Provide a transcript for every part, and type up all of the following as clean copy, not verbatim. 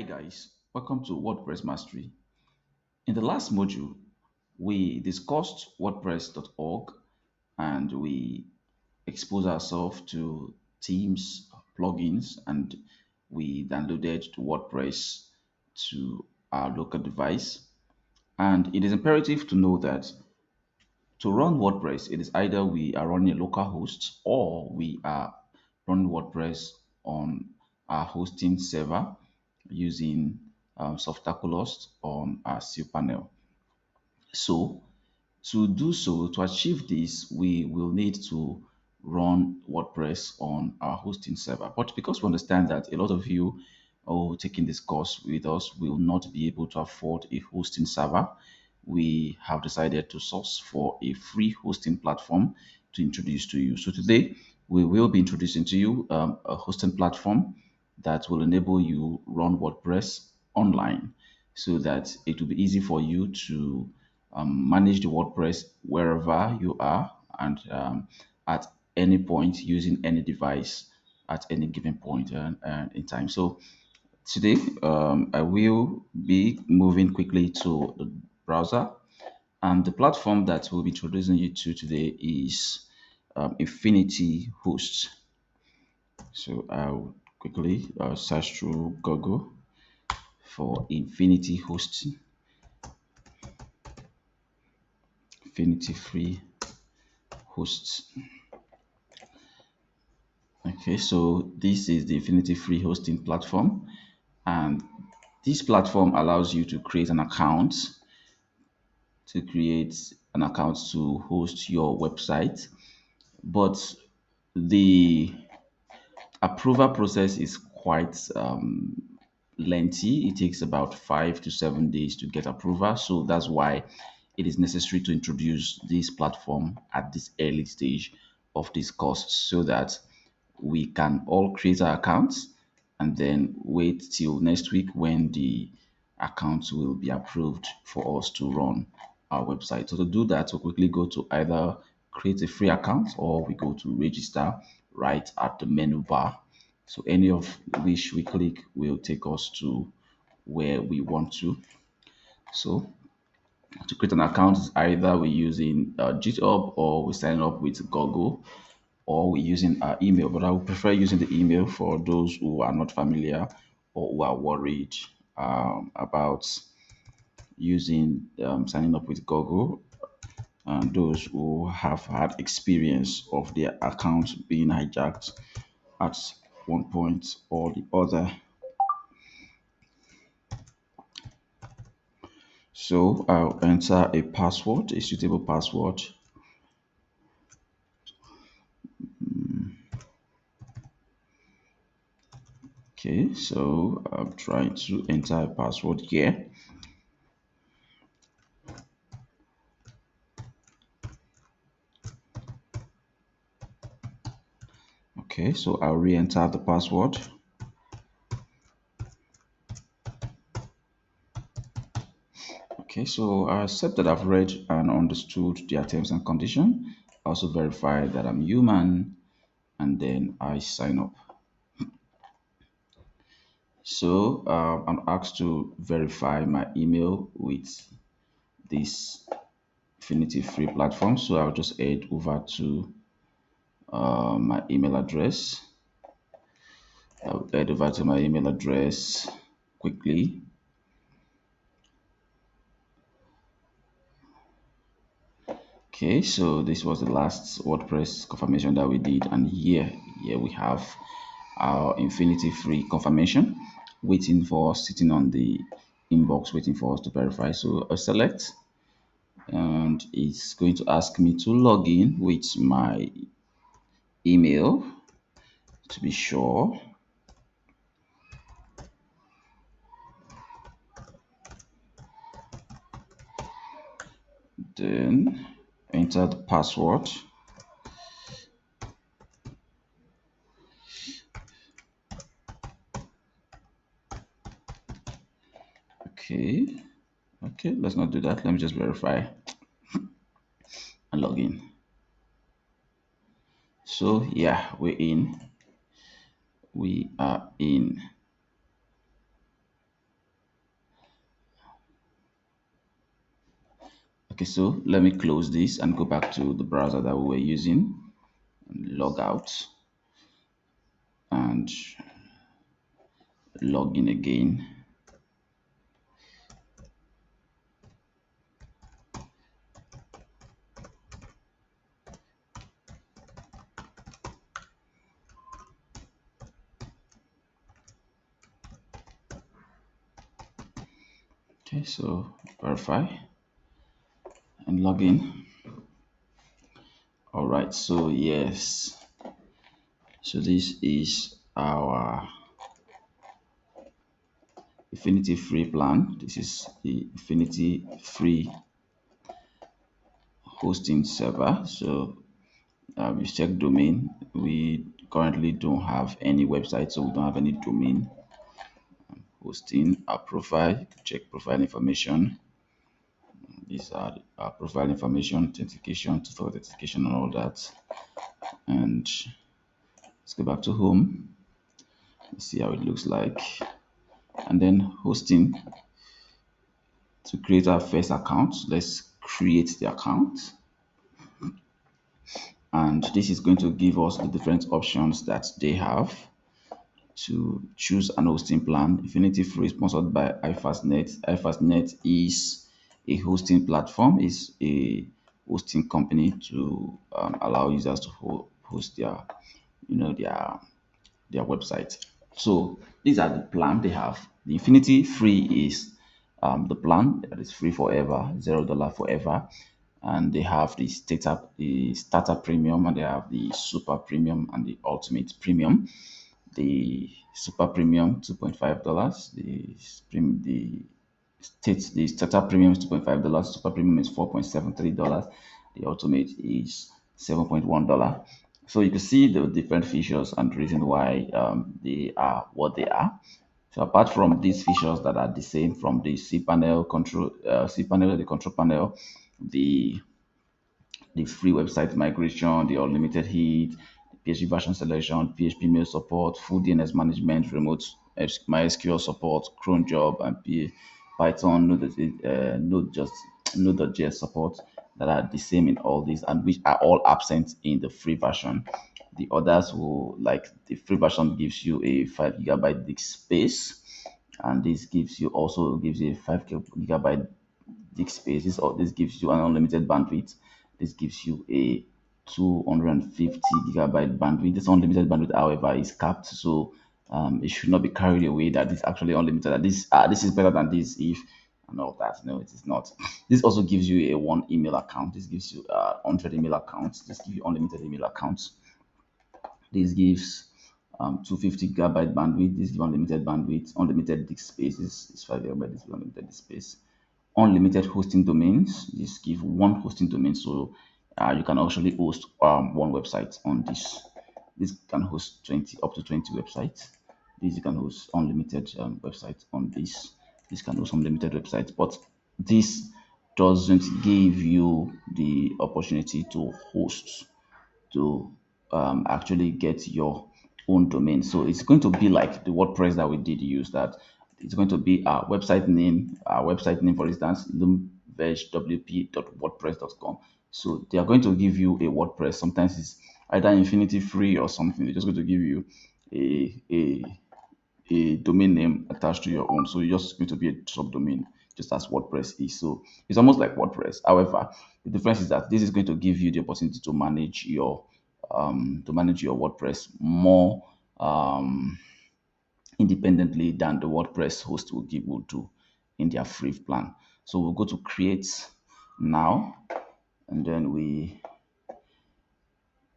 guys, welcome to WordPress Mastery. In the last module, we discussed WordPress.org and we exposed ourselves to themes, plugins, and we downloaded WordPress to our local device. And it is imperative to know that to run WordPress, it is either we are running a local host or we are running WordPress on our hosting server using Softaculous on our cPanel. So to do so, to achieve this, we will need to run WordPress on our hosting server. But because we understand that a lot of you taking this course with us will not be able to afford a hosting server, we have decided to source for a free hosting platform to introduce to you. So today we will be introducing to you a hosting platform that will enable you run WordPress online so that it will be easy for you to manage the WordPress wherever you are and at any point using any device at any given point in time. So today I will be moving quickly to the browser, and the platform that we'll be introducing you to today is Infinity Host. So I'll quickly search through Google for Infinity Host, Infinity Free Hosts. Okay, so this is the Infinity Free Hosting platform, and this platform allows you to create an account to host your website, but the approval process is quite lengthy. It takes about 5 to 7 days to get approval. So that's why it is necessary to introduce this platform at this early stage of this course so that we can all create our accounts and then wait till next week when the accounts will be approved for us to run our website. So to do that, we'll quickly go to either create a free account or we go to register right at the menu bar. So any of which we click will take us to where we want to. So to create an account, either we're using GitHub or we sign up with Google or we're using our email. But I would prefer using the email for those who are not familiar or who are worried about using signing up with Google, and those who have had experience of their accounts being hijacked at one point or the other. So I'll enter a password, a suitable password. Okay, so I'm trying to enter a password here. Okay, so I'll re-enter the password. Okay, so I accept that I've read and understood their terms and conditions. I also verify that I'm human, and then I sign up. So I'm asked to verify my email with this Infinity Free platform. So I'll just head over to my email address. I'll head over to my email address quickly. Okay, so this was the last WordPress confirmation that we did, and here we have our Infinity Free confirmation waiting for us, sitting on the inbox waiting for us to verify. So I'll select, and it's going to ask me to log in with my email to be sure. Then enter the password. Okay, let's not do that. Let me just verify and log in. So yeah, we are in. Okay, so let me close this and go back to the browser that we were using and log out and log in again. Okay, so verify and log in. All right, so yes, so this is our Infinity free plan. This is the Infinity free hosting server. So we check domain. We currently don't have any website, so we don't have any domain. Hosting our profile, check profile information. These are our profile information, authentication, two-factor authentication, and all that. And let's go back to home. Let's see how it looks like. And then hosting. To create our first account, let's create the account. And this is going to give us the different options that they have to choose an hosting plan. Infinity Free is sponsored by iFastNet. iFastNet is a hosting platform, is a hosting company to allow users to host their, their website. So these are the plan they have. The Infinity Free is the plan that is free forever, $0 forever, and they have the starter premium, and they have the super premium and the ultimate premium. The super premium $2.5, the starter premium is $2.5, super premium is $4.73, the ultimate is $7.1. So you can see the different features and reason why they are what they are. So apart from these features that are the same from the cPanel control, cPanel, the control panel, the free website migration, the unlimited hit, PHP version selection, PHP mail support, full DNS management, remote MySQL support, cron job, and Python, Node.js support that are the same in all these and which are all absent in the free version. The others will, like the free version gives you a 5 GB disk space, and this gives you a 5 GB disk space. This gives you an unlimited bandwidth. This gives you a 250 GB bandwidth. This unlimited bandwidth, however, is capped, so it should not be carried away that it's actually unlimited. That this is better than this if and all that. No, it is not. This also gives you a one email account. This gives you 100 email accounts. This gives you unlimited email accounts. This gives 250 GB bandwidth. This gives unlimited bandwidth. Unlimited disk space is 5 GB. This is unlimited disk space. Unlimited hosting domains. This give one hosting domain, so you can actually host one website on this. This can host 20 up to 20 websites. This you can host unlimited websites on this. This can host unlimited websites, but this doesn't give you the opportunity to host, to actually get your own domain. So it's going to be like the WordPress that we did use. That it's going to be our website name. Our website name, for instance, loomvegwp.wordpress.com. So they are going to give you a WordPress. Sometimes it's either Infinity Free or something. They're just going to give you a domain name attached to your own. So you're just going to be a subdomain, just as WordPress is. So it's almost like WordPress. However, the difference is that this is going to give you the opportunity to manage your WordPress more independently than the WordPress host will do in their free plan. So we'll go to create now, and then we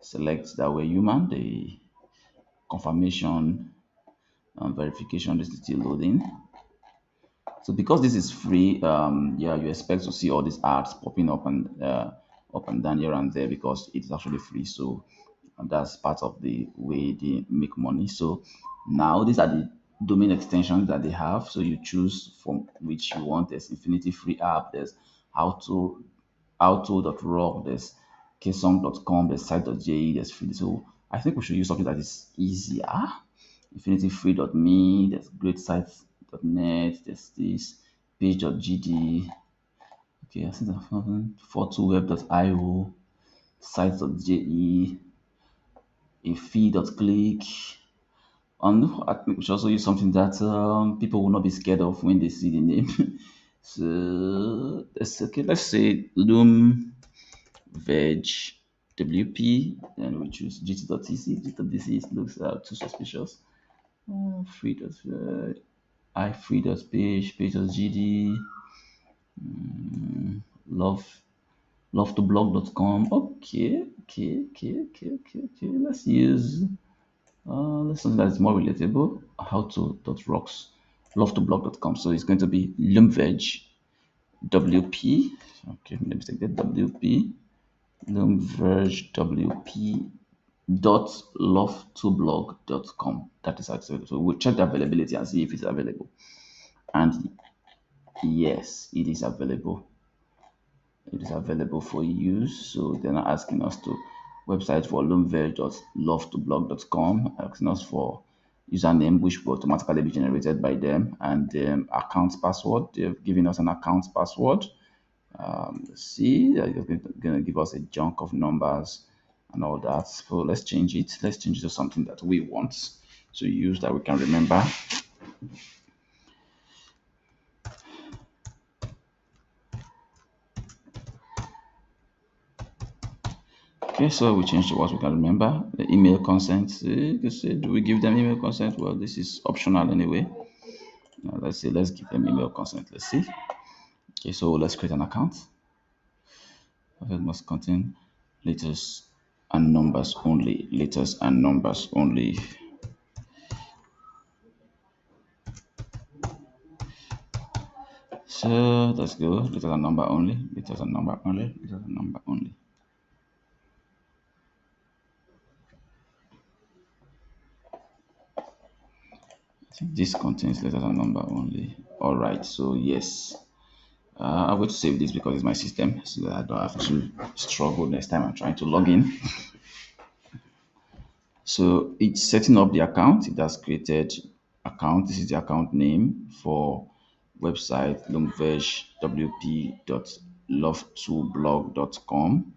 select that we're human, the confirmation and verification is still loading. So because this is free, yeah, you expect to see all these ads popping up and down here and there because it's actually free. So that's part of the way they make money. So now these are the domain extensions that they have. So you choose from which you want. There's Infinity Free app. There's auto.rock. There's ksong.com. There's site.je. There's free. So I think we should use something that is easier. Infinityfree.me, there's greatsites.net, there's this page.gd. Okay, I think I found 42web.io, sites.je, a fee.click. I think we should also use something that people will not be scared of when they see the name. So let's say Loom Veg WP, and we choose GT.tc. GT.tc looks too suspicious. Free dot iFree.page, page.gd, love love2blog.com. Okay. Let's something that is more relatable. How to dot rocks love2blog.com. So it's going to be Lumveg WP. Okay, let me take that WP Lumveg WP dot love2blog.com. That is accessible. So we'll check the availability and see if it's available. And yes, it is available. It is available for use. So they're not asking us to website for loomveg.love2blog.com, asking us for username which will automatically be generated by them, and account password. They've given us an account password. Let's see, they're going to give us a chunk of numbers and all that. So let's change it. Let's change it to something that we want to use that we can remember. Okay, so we change to what we can remember. The email consent. Do we give them email consent? Well, this is optional anyway. Now, let's give them email consent. Let's see. Okay, so let's create an account. It must contain letters and numbers only. Letters and numbers only. So let's go. Letters and number only. Letters and number only. Letters and number only. I think this contains letters and number only. All right. So yes. I'm going to save this because it's my system, so that I don't have to struggle next time I'm trying to log in. So it's setting up the account. It has created account. This is the account name for website lumvegwp.love2blog.com,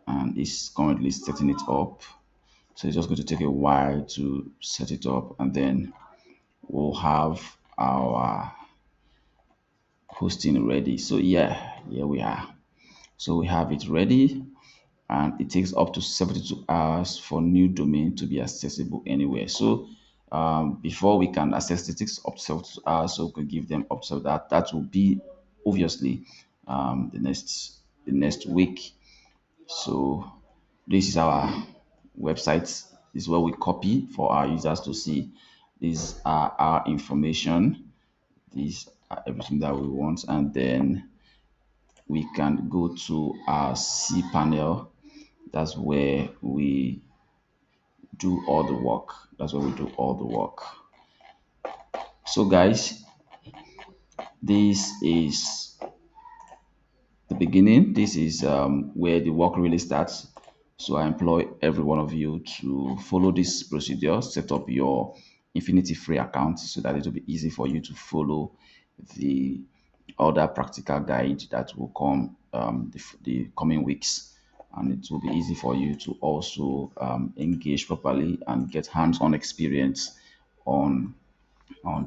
and it's currently setting it up. So it's just going to take a while to set it up, and then we'll have our hosting ready. So yeah, here we are. So we have it ready, and it takes up to 72 hours for new domain to be accessible anywhere. So before we can access it, it takes up to 72 hours. So we can give them up to that. That will be obviously the next week. So this is our website. This is where we copy for our users to see. These are our information. These are everything that we want, and then we can go to our cPanel. That's where we do all the work. That's where we do all the work. So guys, this is the beginning. This is where the work really starts. So I employ every one of you to follow this procedure, set up your Infinity free account so that it will be easy for you to follow the other practical guide that will come the coming weeks, and it will be easy for you to also engage properly and get hands-on experience on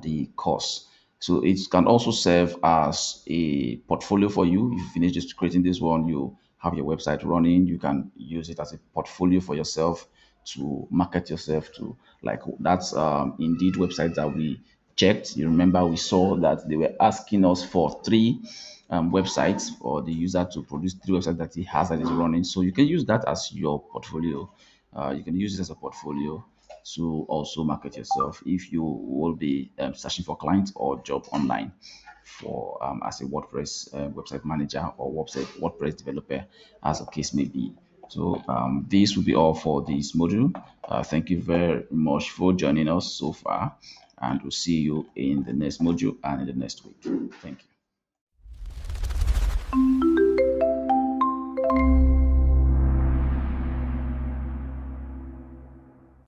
the course. So it can also serve as a portfolio for you. If you finish just creating this one, you have your website running, you can use it as a portfolio for yourself to market yourself to, like that's Indeed website that we checked. You remember we saw that they were asking us for three websites for the user to produce three websites that he has that is running. So you can use that as your portfolio. You can use it as a portfolio to also market yourself if you will be searching for clients or job online for as a WordPress website manager or WordPress developer, as the case may be. So this will be all for this module. Thank you very much for joining us so far, and we'll see you in the next module and in the next week. Thank you.